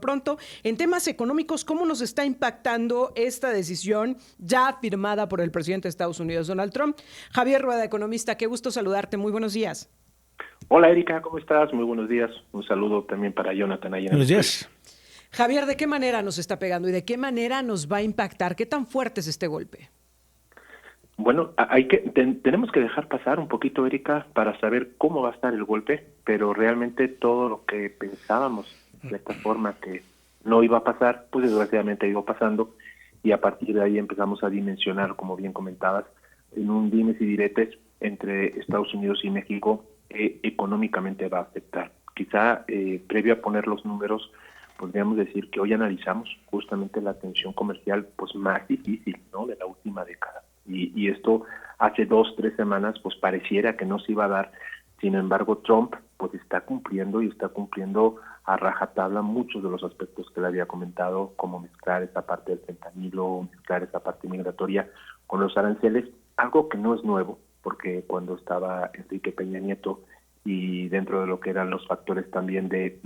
Pronto, en temas económicos, ¿cómo nos está impactando esta decisión ya firmada por el presidente de Estados Unidos, Donald Trump? Javier Rueda, economista, qué gusto saludarte. Muy buenos días. Hola Erika, ¿cómo estás? Muy buenos días. Un saludo también para Jonathan ahí en el Buenos estudio. días. Javier, ¿de qué manera nos está pegando y de qué manera nos va a impactar? ¿Qué tan fuerte es este golpe? Bueno, tenemos que dejar pasar un poquito, Erika, para saber cómo va a estar el golpe, pero realmente todo lo que pensábamos de esta forma que no iba a pasar, pues desgraciadamente ha ido pasando y a partir de ahí empezamos a dimensionar, como bien comentabas, en un dimes y diretes entre Estados Unidos y México, económicamente va a afectar. Quizá previo a poner los números, podríamos decir que hoy analizamos justamente la tensión comercial pues más difícil, ¿no?, de la última década. Y esto hace 2-3 semanas pues pareciera que no se iba a dar. Sin embargo, Trump pues está cumpliendo a rajatabla muchos de los aspectos que le había comentado, como mezclar esa parte del fentanilo, mezclar esa parte migratoria con los aranceles, algo que no es nuevo, porque cuando estaba Enrique Peña Nieto y dentro de lo que eran los factores también de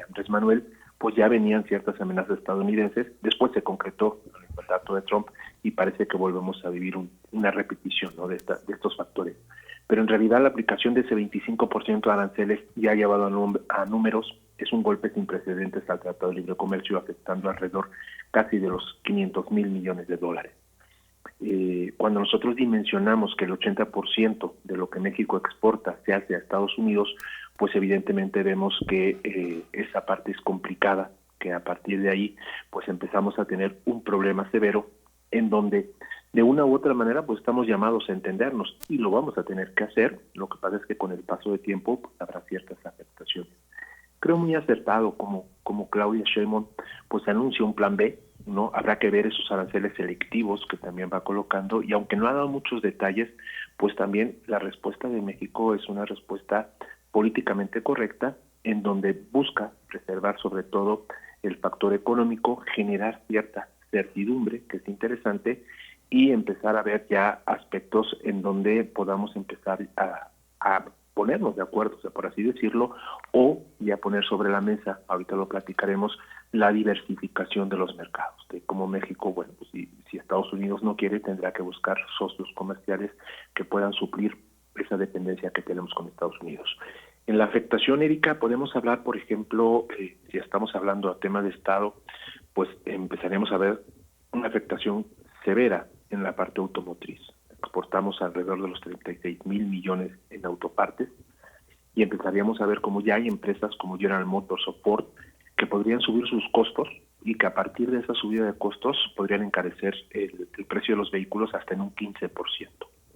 Andrés Manuel, pues ya venían ciertas amenazas estadounidenses. Después se concretó el mandato de Trump y parece que volvemos a vivir una repetición, ¿no?, de estos factores. Pero en realidad la aplicación de ese 25% de aranceles ya ha llevado a números, es un golpe sin precedentes al Tratado de Libre Comercio, afectando alrededor casi de los 500,000 millones de dólares. Cuando nosotros dimensionamos que el 80% de lo que México exporta se hace a Estados Unidos, pues evidentemente vemos que esa parte es complicada, que a partir de ahí pues empezamos a tener un problema severo en donde de una u otra manera pues estamos llamados a entendernos y lo vamos a tener que hacer. Lo que pasa es que con el paso de tiempo pues, habrá ciertas afectaciones. Creo muy acertado como Claudia Sheinbaum pues anuncia un plan B, ¿no? Habrá que ver esos aranceles selectivos que también va colocando, y aunque no ha dado muchos detalles, pues también la respuesta de México es una respuesta políticamente correcta, en donde busca preservar sobre todo el factor económico, generar cierta certidumbre, que es interesante, y empezar a ver ya aspectos en donde podamos empezar a ponernos de acuerdo, o sea, por así decirlo, o ya poner sobre la mesa, ahorita lo platicaremos, la diversificación de los mercados, de cómo México, bueno, pues si Estados Unidos no quiere, tendrá que buscar socios comerciales que puedan suplir esa dependencia que tenemos con Estados Unidos. En la afectación, Erika, podemos hablar, por ejemplo, si estamos hablando a tema de Estado, pues empezaremos a ver una afectación severa en la parte automotriz. Exportamos alrededor de los 36,000 millones en autopartes y empezaríamos a ver cómo ya hay empresas como General Motors o Ford que podrían subir sus costos y que a partir de esa subida de costos podrían encarecer el precio de los vehículos hasta en un 15%.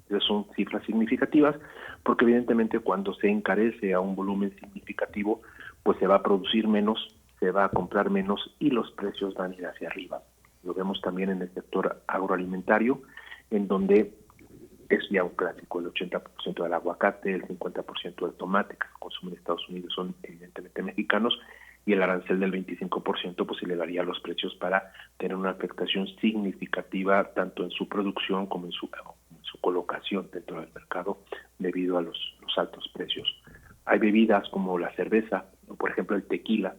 Esas son cifras significativas porque evidentemente cuando se encarece a un volumen significativo, pues se va a producir menos, se va a comprar menos y los precios van a ir hacia arriba. Lo vemos también en el sector agroalimentario, en donde es ya un clásico, el 80% del aguacate, el 50% del tomate que se consume en Estados Unidos son evidentemente mexicanos, y el arancel del 25% pues elevaría los precios para tener una afectación significativa tanto en su producción como en su colocación dentro del mercado debido a los altos precios. Hay bebidas como la cerveza, o por ejemplo el tequila,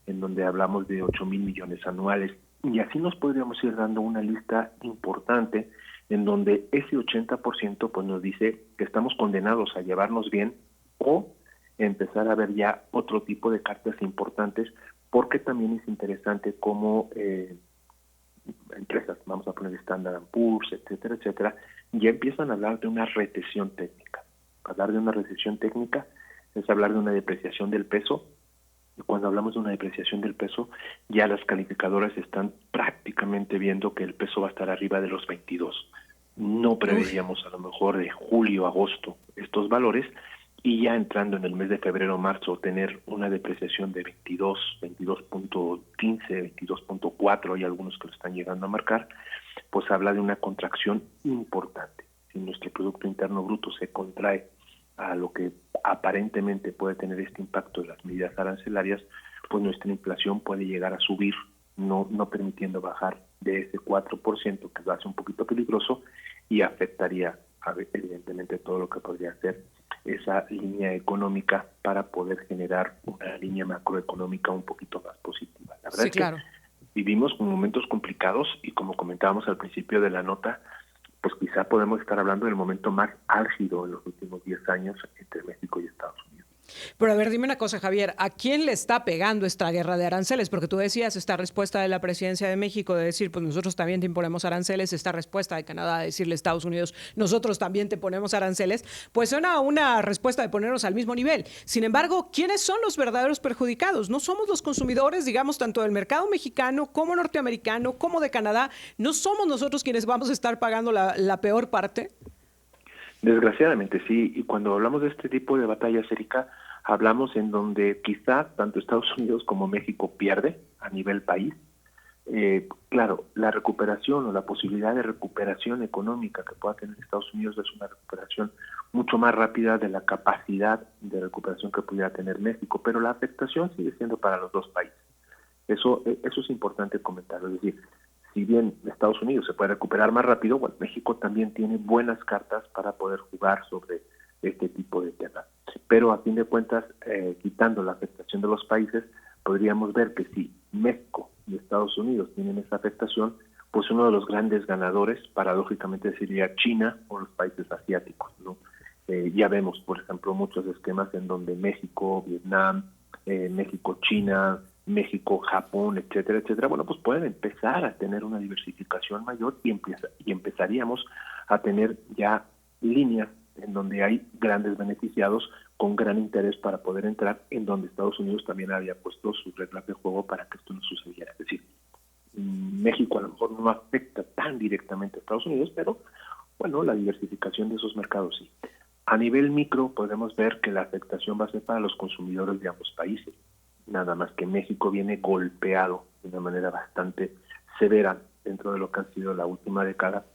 en donde hablamos de 8,000 millones anuales, y así nos podríamos ir dando una lista importante en donde ese 80% pues nos dice que estamos condenados a llevarnos bien o empezar a ver ya otro tipo de cartas importantes, porque también es interesante cómo empresas, vamos a poner Standard & Poor's, etcétera, etcétera, ya empiezan a hablar de una recesión técnica. Hablar de una recesión técnica es hablar de una depreciación del peso. Y cuando hablamos de una depreciación del peso, ya las calificadoras están prácticamente viendo que el peso va a estar arriba de los 22. No Uy. preveíamos a lo mejor de julio, agosto estos valores, y ya entrando en el mes de febrero, marzo, tener una depreciación de 22, 22.15, 22.4, hay algunos que lo están llegando a marcar, pues habla de una contracción importante. Si nuestro Producto Interno Bruto se contrae a lo que aparentemente puede tener este impacto de las medidas arancelarias, pues nuestra inflación puede llegar a subir, no permitiendo bajar de ese 4%, que lo hace un poquito peligroso y afectaría evidentemente todo lo que podría ser esa línea económica para poder generar una línea macroeconómica un poquito más positiva. La verdad Sí, es que claro. vivimos con momentos complicados y como comentábamos al principio de la nota, pues quizá podemos estar hablando del momento más álgido en los últimos 10 años entre México y Estados Unidos. Pero a ver, dime una cosa, Javier, ¿a quién le está pegando esta guerra de aranceles? Porque tú decías esta respuesta de la presidencia de México de decir, pues nosotros también te imponemos aranceles, esta respuesta de Canadá de decirle a Estados Unidos, nosotros también te ponemos aranceles, pues suena a una respuesta de ponernos al mismo nivel. Sin embargo, ¿quiénes son los verdaderos perjudicados? No somos los consumidores, digamos, tanto del mercado mexicano como norteamericano, como de Canadá. ¿No somos nosotros quienes vamos a estar pagando la peor parte? Desgraciadamente sí, y cuando hablamos de este tipo de batallas, Erika, hablamos en donde quizá tanto Estados Unidos como México pierde a nivel país. Claro, la recuperación o la posibilidad de recuperación económica que pueda tener Estados Unidos es una recuperación mucho más rápida de la capacidad de recuperación que pudiera tener México, pero la afectación sigue siendo para los dos países. Eso es importante comentarlo, es decir, si bien Estados Unidos se puede recuperar más rápido, bueno, México también tiene buenas cartas para poder jugar sobre este tipo de temas. Pero a fin de cuentas, quitando la afectación de los países, podríamos ver que si México y Estados Unidos tienen esa afectación, pues uno de los grandes ganadores, paradójicamente, sería China o los países asiáticos, ¿no? Ya vemos, por ejemplo, muchos esquemas en donde México, Vietnam, México, China, México, Japón, etcétera, etcétera, bueno, pues pueden empezar a tener una diversificación mayor y empezaríamos a tener ya líneas en donde hay grandes beneficiados con gran interés para poder entrar, en donde Estados Unidos también había puesto sus reglas de juego para que esto no sucediera. Es decir, México a lo mejor no afecta tan directamente a Estados Unidos, pero bueno, la diversificación de esos mercados sí. A nivel micro podemos ver que la afectación va a ser para los consumidores de ambos países. Nada más que México viene golpeado de una manera bastante severa dentro de lo que ha sido la última década,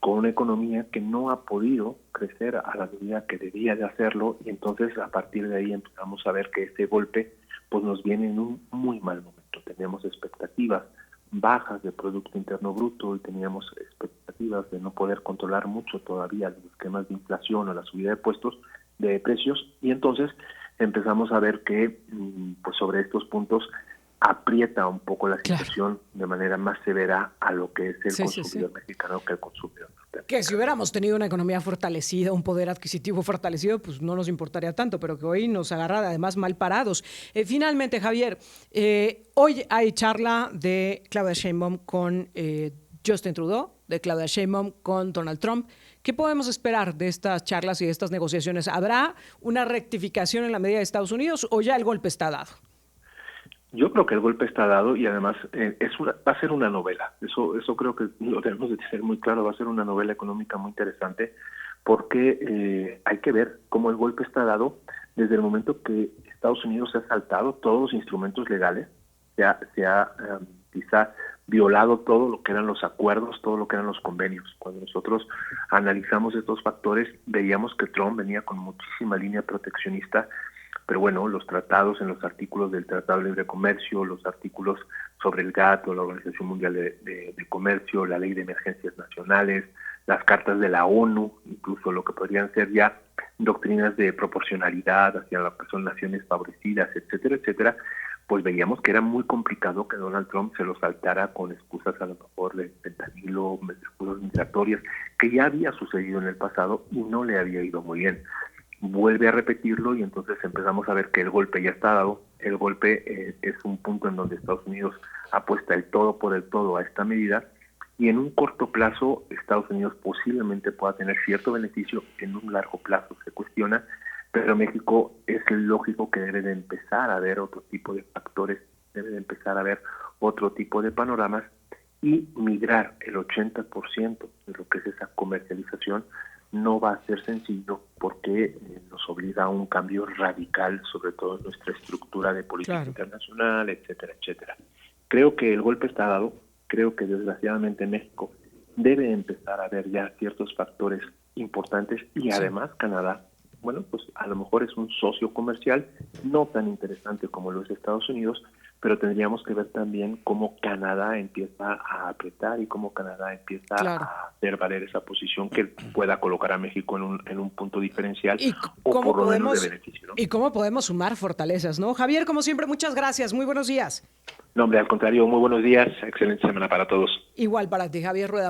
con una economía que no ha podido crecer a la medida que debía de hacerlo, y entonces a partir de ahí empezamos a ver que ese golpe pues nos viene en un muy mal momento. Tenemos expectativas bajas de Producto Interno Bruto y teníamos expectativas de no poder controlar mucho todavía los esquemas de inflación o la subida de precios, y entonces empezamos a ver que pues sobre estos puntos aprieta un poco la situación de manera más severa a lo que es el consumidor mexicano que el consumidor norteamericano. Que si hubiéramos tenido una economía fortalecida, un poder adquisitivo fortalecido, pues no nos importaría tanto, pero que hoy nos agarra además mal parados. Finalmente, Javier, hoy hay charla de Claudia Sheinbaum con Justin Trudeau, de Claudia Sheinbaum con Donald Trump. ¿Qué podemos esperar de estas charlas y de estas negociaciones? ¿Habrá una rectificación en la medida de Estados Unidos o ya el golpe está dado? Yo creo que el golpe está dado y además va a ser una novela. Eso creo que lo tenemos de ser muy claro. Va a ser una novela económica muy interesante porque hay que ver cómo el golpe está dado desde el momento que Estados Unidos se ha saltado todos los instrumentos legales, se ha quizá violado todo lo que eran los acuerdos, todo lo que eran los convenios. Cuando nosotros analizamos estos factores, veíamos que Trump venía con muchísima línea proteccionista, pero bueno, los tratados en los artículos del Tratado de Libre Comercio, los artículos sobre el GATT o la Organización Mundial de Comercio, la Ley de Emergencias Nacionales, las cartas de la ONU, incluso lo que podrían ser ya doctrinas de proporcionalidad hacia las naciones favorecidas, etcétera, etcétera, pues veíamos que era muy complicado que Donald Trump se lo saltara con excusas a lo mejor de fentanilo, excusas migratorias, que ya había sucedido en el pasado y no le había ido muy bien. Vuelve a repetirlo y entonces empezamos a ver que el golpe ya está dado. El golpe es un punto en donde Estados Unidos apuesta el todo por el todo a esta medida, y en un corto plazo Estados Unidos posiblemente pueda tener cierto beneficio, en un largo plazo se cuestiona, pero México es lógico que debe de empezar a ver otro tipo de factores, debe de empezar a ver otro tipo de panoramas y migrar el 80% de lo que es esa comercialización. No va a ser sencillo porque nos obliga a un cambio radical, sobre todo en nuestra estructura de política internacional, etcétera, etcétera. Creo que el golpe está dado, creo que desgraciadamente México debe empezar a ver ya ciertos factores importantes y además Canadá, bueno, pues a lo mejor es un socio comercial no tan interesante como lo es Estados Unidos, pero tendríamos que ver también cómo Canadá empieza a apretar y cómo Canadá empieza a hacer valer esa posición que pueda colocar a México en un punto diferencial o por lo menos de beneficio, ¿no? Y cómo podemos sumar fortalezas, ¿no? Javier, como siempre, muchas gracias. Muy buenos días. No, hombre, al contrario, muy buenos días. Excelente semana para todos. Igual para ti, Javier Rueda.